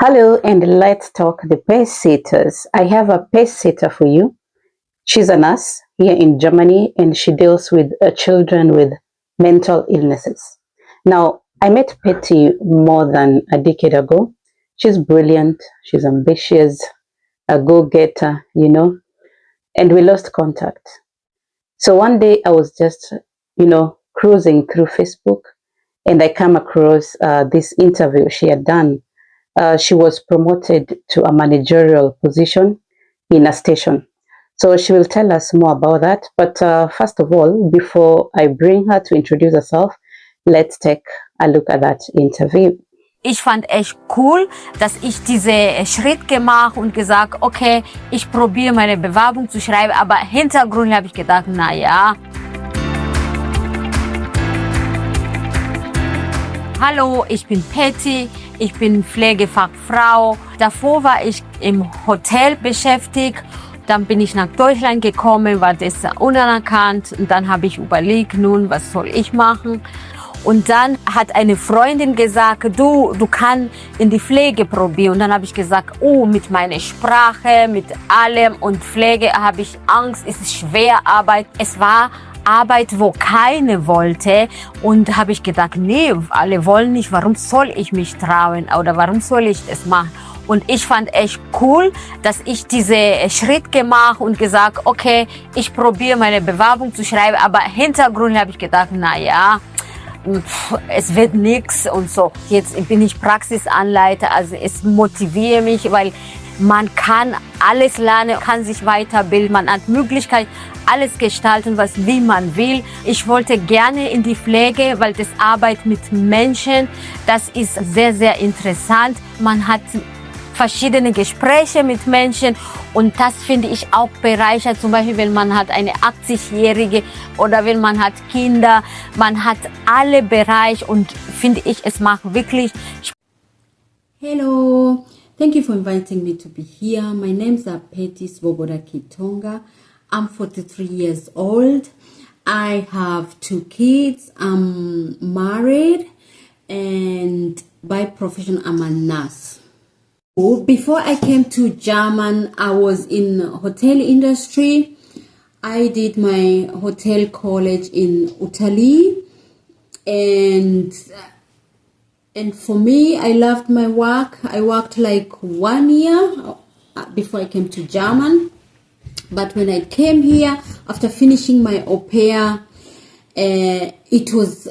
Hello, and let's talk the pet sitters. I have a pet sitter for you. She's a nurse here in Germany and she deals with children with mental illnesses. Now, I met Petty more than a decade ago. She's brilliant, she's ambitious, a go getter, and we lost contact. So one day I was just, cruising through Facebook and I come across this interview she had done. She was promoted to a managerial position in a station. So she will tell us more about that. But first of all, before I bring her to introduce herself, let's take a look at that interview. Ich fand echt cool, dass ich diese Schritt gemacht und gesagt, okay, ich probiere meine Bewerbung zu schreiben, aber Hintergrund habe ich gedacht, naja. Hallo, ich bin Patty, ich bin Pflegefachfrau. Davor war ich im Hotel beschäftigt. Dann bin ich nach Deutschland gekommen, war das unanerkannt. Und dann habe ich überlegt, nun, was soll ich machen? Und dann hat eine Freundin gesagt, du kannst in die Pflege probieren. Und dann habe ich gesagt, mit meiner Sprache, mit allem und Pflege habe ich Angst, es ist schwer Arbeit. Es war Arbeit, wo keine wollte. Und habe ich gedacht, nee, alle wollen nicht, warum soll ich mich trauen oder warum soll ich das machen? Und ich fand echt cool, dass ich diese Schritt gemacht und gesagt, okay, ich probiere meine Bewerbung zu schreiben, aber Hintergrund habe ich gedacht, naja, es wird nichts und so. Jetzt bin ich Praxisanleiter, also es motiviert mich, weil man kann alles lernen, kann sich weiterbilden, man hat Möglichkeit, alles gestalten, wie man will. Ich wollte gerne in die Pflege, weil das Arbeit mit Menschen, das ist sehr, sehr interessant. Man hat verschiedene Gespräche mit Menschen und das finde ich auch bereichert. Zum Beispiel, wenn man hat eine 80-Jährige oder wenn man hat Kinder, man hat alle Bereiche und finde ich, es macht wirklich Spaß. Hello, thank you for inviting me to be here. My name's Petty Kitonga. I'm 43 years old. I have 2 kids. I'm married and by profession I'm a nurse. Before I came to German, I was in hotel industry. I did my hotel college in Italy, and for me, I loved my work. I worked like 1 year before I came to German. But when I came here, after finishing my au pair, it was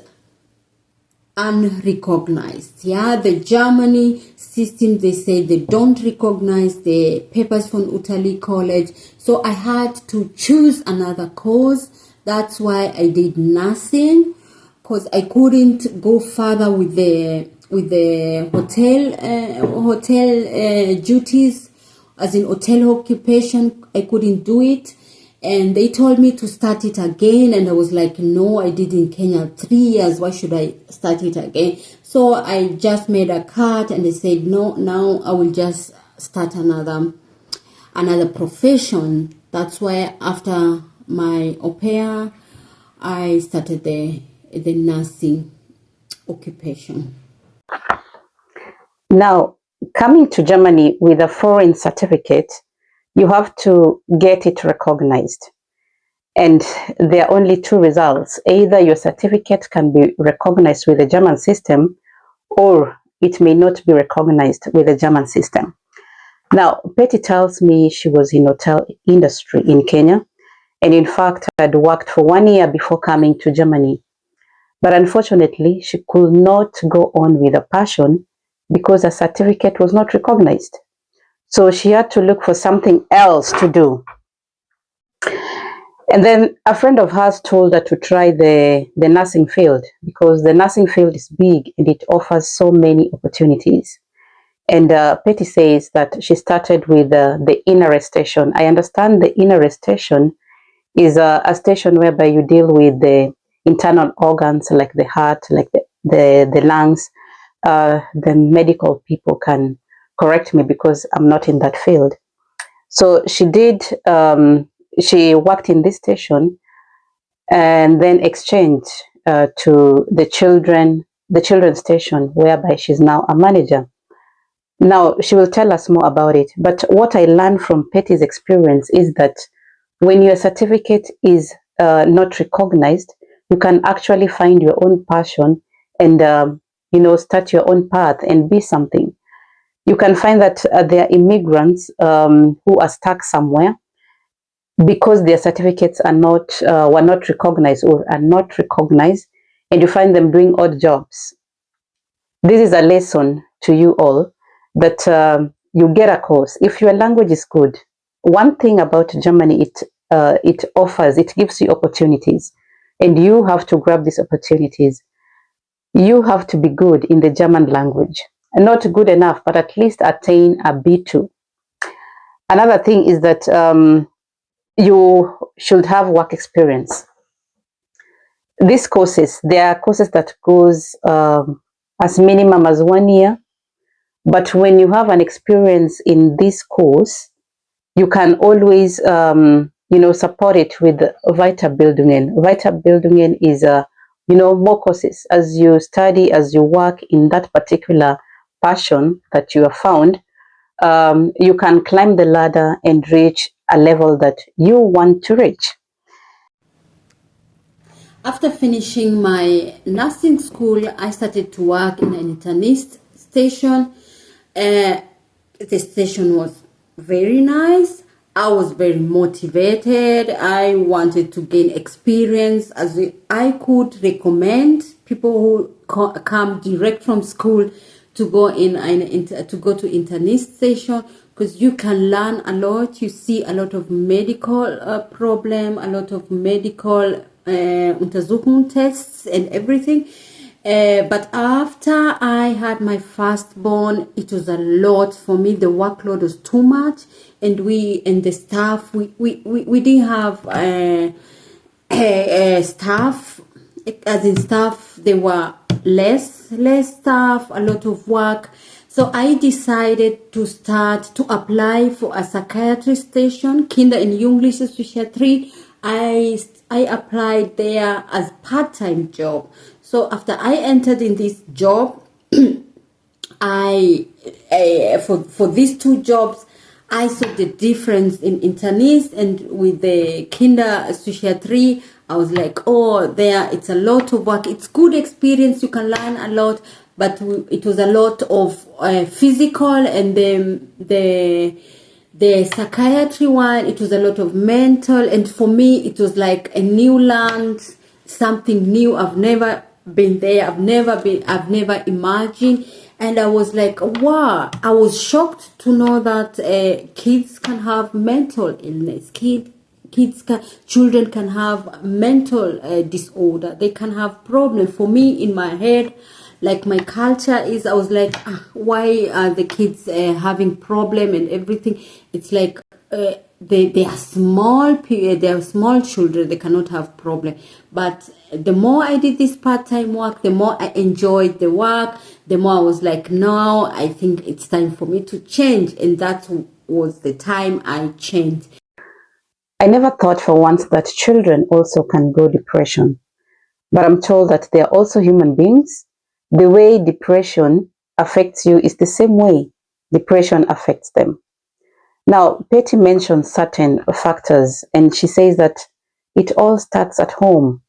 unrecognized. The Germany system, they say they don't recognize the papers from Italy college. So I had to choose another course. That's why I did nursing, because I couldn't go further with the hotel duties, as in hotel occupation. I couldn't do it. And they told me to start it again. And I was like, no, I did in Kenya 3 years. Why should I start it again? So I just made a cut and they said, no, now I will just start another profession. That's why after my au pair, I started the nursing occupation. Now, coming to Germany with a foreign certificate, you have to get it recognized. And there are only 2 results. Either your certificate can be recognized with the German system, or it may not be recognized with the German system. Now, Petty tells me she was in hotel industry in Kenya, and in fact had worked for 1 year before coming to Germany. But unfortunately, she could not go on with her passion because her certificate was not recognized. So she had to look for something else to do. And then a friend of hers told her to try the nursing field, because the nursing field is big and it offers so many opportunities. And Petty says that she started with the inner station. I understand the inner station is a station whereby you deal with the internal organs like the heart, like the lungs. The medical people can correct me because I'm not in that field. So she did, she worked in this station and then exchanged to the children's station, whereby she's now a manager. Now, she will tell us more about it. But what I learned from Petty's experience is that when your certificate is not recognized, you can actually find your own passion and, start your own path and be something. You can find that there are immigrants who are stuck somewhere because their certificates are not were not recognized or are not recognized, and you find them doing odd jobs. This is a lesson to you all that you get a course if your language is good. One thing about Germany, it gives you opportunities, and you have to grab these opportunities. You have to be good in the German language, not good enough, but at least attain a B2. Another thing is that you should have work experience. These courses, there are courses that goes as minimum as 1 year, but when you have an experience in this course, you can always support it with Weiterbildungen. Weiterbildungen is more courses as you study, as you work in that particular passion that you have found. You can climb the ladder and reach a level that you want to reach. After finishing my nursing school, I started to work in an internist station. The station was very nice. I was very motivated. I wanted to gain experience as I could recommend people who come direct from school to go to internist station, because you can learn a lot. You see a lot of medical problem, a lot of medical Untersuchung tests and everything. But after I had my firstborn, it was a lot for me. The workload was too much, and the staff, we didn't have staff. As in staff, there were less staff, a lot of work. So I decided to apply for a psychiatry station, Kinder- und Jugendliche Psychiatrie. I applied there as part-time job. So after I entered in this job, for these two jobs, I saw the difference in internist and with the Kinder Psychiatrie. I was like, oh, there it's a lot of work. It's good experience. You can learn a lot, but it was a lot of physical, and the psychiatry one, it was a lot of mental, and for me it was like a new land, something new. I've never been there. I've never imagined, and I was like, wow. I was shocked to know that kids can have mental illness. Children can have mental disorder. They can have problems. For me, in my head, like my culture is, I was like, why are the kids having problem and everything? It's like they are small children, they cannot have problem. But the more I did this part-time work, the more I enjoyed the work, the more I was like, no, I think it's time for me to change. And that was the time I changed. I never thought for once that children also can go depression, but I'm told that they are also human beings. The way depression affects you is the same way depression affects them. Now, Petty mentioned certain factors, and she says that it all starts at home.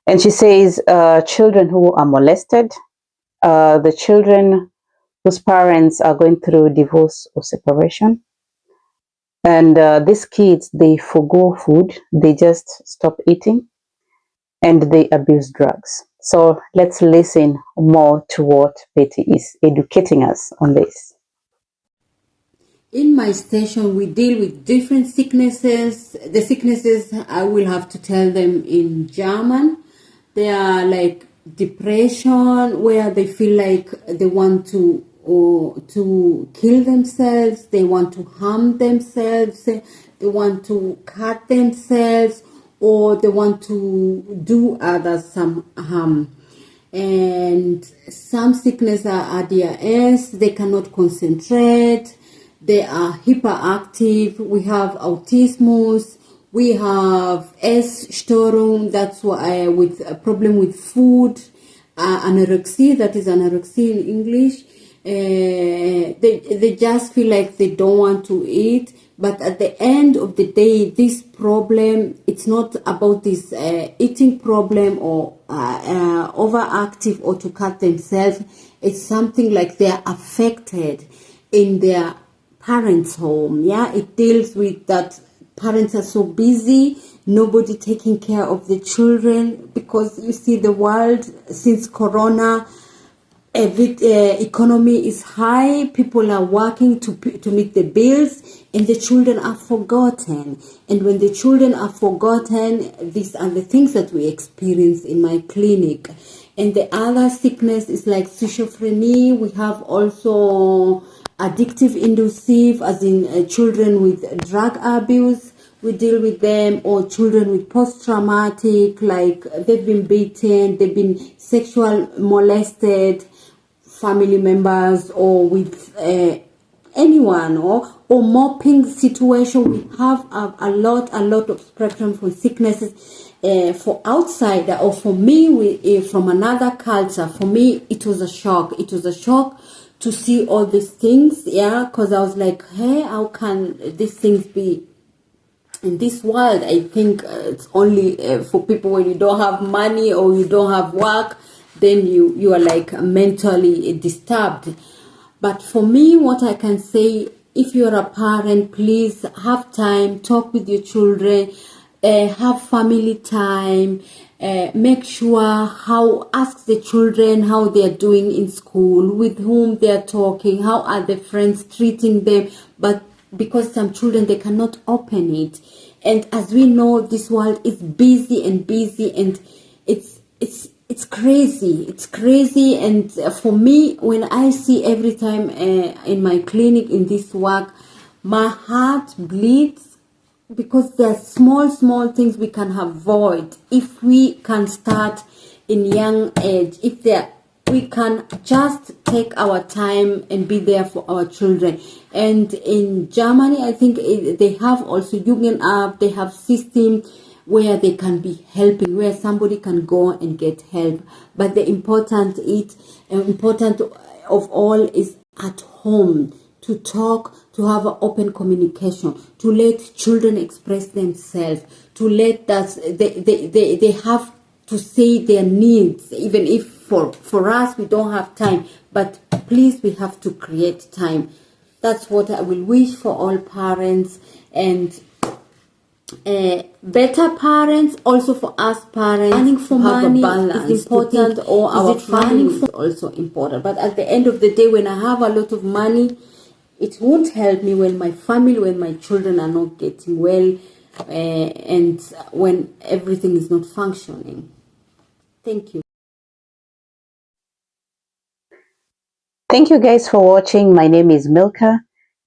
And she says children who are molested, the children whose parents are going through divorce or separation, and these kids, they forgo food, they just stop eating, and they abuse drugs. So let's listen more to what Betty is educating us on this. In my station, we deal with different sicknesses. The sicknesses, I will have to tell them in German. They are like depression, where they feel like they want to kill themselves, they want to harm themselves, they want to cut themselves, or they want to do others some harm. And some sickness are ADHS, they cannot concentrate, they are hyperactive. We have autismus, we have Essstörung, that's why with a problem with food, anorexia, that is anorexia in English. They just feel like they don't want to eat. But at the end of the day, this problem, it's not about this eating problem or overactive or to cut themselves. It's something like they're affected in their parents' home. Yeah, it deals with that parents are so busy, nobody taking care of the children, because you see the world since Corona, economy is high, people are working to meet the bills, and the children are forgotten. And when the children are forgotten, these are the things that we experience in my clinic. And the other sickness is like schizophrenia. We have also addictive inducive, as in children with drug abuse. We deal with them, or children with post-traumatic, like they've been beaten, they've been sexual molested, family members, or with anyone, or mopping situation. We have a lot of spectrum for sicknesses. For outsider, or for me, from another culture, for me it was a shock. It was a shock to see all these things, yeah, because I was like, hey, how can these things be in this world? I think it's only for people when you don't have money or you don't have work, then you are like mentally disturbed. But for me, what I can say, if you're a parent, please have time, talk with your children, have family time, make sure ask the children how they are doing in school, with whom they are talking, how are the friends treating them. But because some children, they cannot open it. And as we know, this world is busy, and it's crazy. It's crazy. And for me, when I see every time in my clinic, in this work, my heart bleeds, because there are small things we can avoid if we can start in young age. We can just take our time and be there for our children. And in Germany, I think they have also Jugendamt. They have system where they can be helping, where somebody can go and get help. But the important of all is at home, to talk, to have an open communication, to let children express themselves, to let us, they have to say their needs, even if for us we don't have time. But please, we have to create time. That's what I will wish for all parents, and better parents, also for us parents. Planning for money is important, or our family is also important. But at the end of the day, when I have a lot of money, it won't help me when my family, when my children are not getting well, and when everything is not functioning. Thank you. Thank you guys for watching. My name is Milka,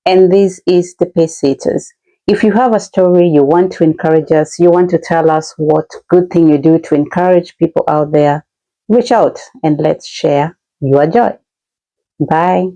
and this is the Pace Setters. If you have a story, you want to encourage us, you want to tell us what good thing you do to encourage people out there, reach out and let's share your joy. Bye.